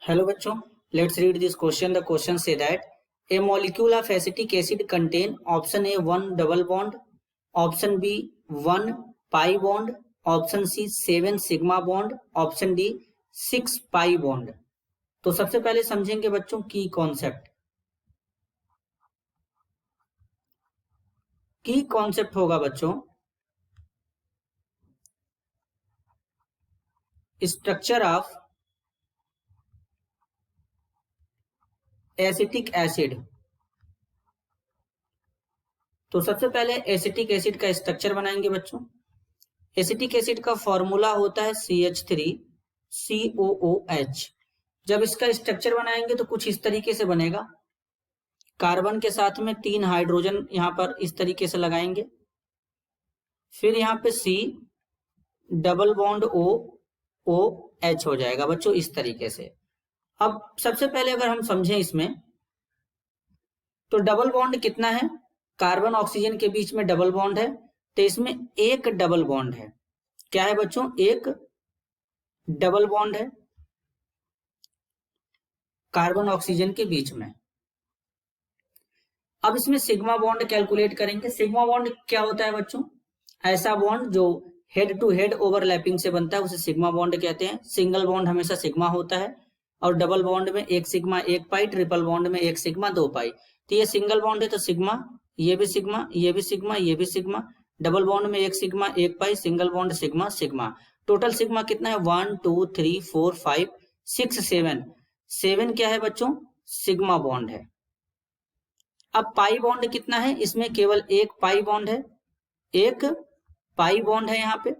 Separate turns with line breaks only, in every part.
Hello बच्चों, let's read this question. The question say that a molecule of acetic acid contain option A 1 double bond, option B 1 pi bond, option C 7 sigma bond, option D 6 pi bond. तो सबसे पहले समझेंगे बच्चों की concept. की concept होगा बच्चों structure of acetic acid. तो सबसे पहले एसिटिक एसिड का स्ट्रक्चर बनाएंगे बच्चों। एसिटिक एसिड का फॉर्मूला होता है CH3COOH। जब इसका स्ट्रक्चर बनाएंगे तो कुछ इस तरीके से बनेगा। कार्बन के साथ में 3 हाइड्रोजन यहां पर इस तरीके से लगाएंगे, फिर यहां पे C डबल बॉन्ड OH हो जाएगा बच्चों इस तरीके से। अब सबसे पहले अगर हम समझें इसमें तो डबल बॉन्ड कितना है, कार्बन ऑक्सीजन के बीच में डबल बॉन्ड है, तो इसमें एक डबल बॉन्ड है। क्या है बच्चों? एक डबल बॉन्ड है कार्बन ऑक्सीजन के बीच में। अब इसमें सिग्मा बॉन्ड कैलकुलेट करेंगे। सिग्मा बॉन्ड क्या होता है बच्चों? ऐसा बॉन्ड जो हेड टू हेड ओवरलैपिंग से बनता है उसे सिग्मा बॉन्ड कहते हैं। सिंगल बॉन्ड हमेशा सिग्मा होता है और डबल बॉन्ड में एक सिग्मा एक पाई, ट्रिपल बॉन्ड में एक सिग्मा दो पाई। तो ये सिंगल बॉन्ड है तो सिग्मा, ये भी सिग्मा, ये भी सिग्मा, ये भी सिग्मा। डबल बॉन्ड में एक सिग्मा एक pi, single bond sigma sigma. Total sigma कितना है? 1 2 3 4 5 6 7। 7 क्या है बच्चों? सिग्मा बॉन्ड है। अब पाई बॉन्ड कितना है? इसमें केवल एक पाई बॉन्ड है, एक पाई बॉन्ड है यहाँ पे।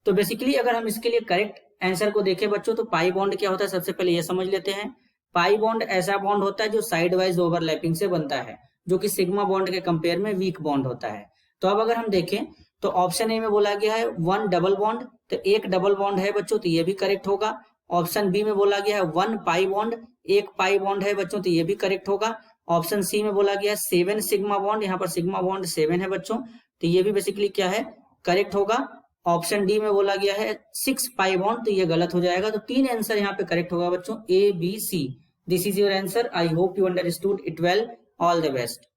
तो बेसिकली अगर हम इसके लिए करेक्ट आंसर को देखें बच्चों तो पाई बॉन्ड क्या होता है सबसे पहले ये समझ लेते हैं। पाई बॉन्ड ऐसा बॉन्ड होता है जो साइड वाइज ओवरलैपिंग से बनता है, जो कि सिग्मा बॉन्ड के कंपेयर में वीक बॉन्ड होता है। तो अब अगर हम देखें तो ऑप्शन ए में बोला गया है 1 डबल बॉन्ड, तो एक डबल बॉन्ड है बच्चों, तो ये भी करेक्ट होगा। ऑप्शन बी में बोला गया है 1 पाई बॉन्ड, एक पाई बॉन्ड है बच्चों, तो ये भी करेक्ट होगा। ऑप्शन सी में बोला गया है 7 सिग्मा बॉन्ड, यहाँ पर सिग्मा बॉन्ड 7 है बच्चों, तो ये भी बेसिकली क्या है? करेक्ट होगा। ऑप्शन डी में बोला गया है 6 पाई बॉन्ड, तो ये गलत हो जाएगा। तो 3 आंसर यहाँ पे करेक्ट होगा बच्चों, A B C। This is your answer. I hope you understood it well. All the best.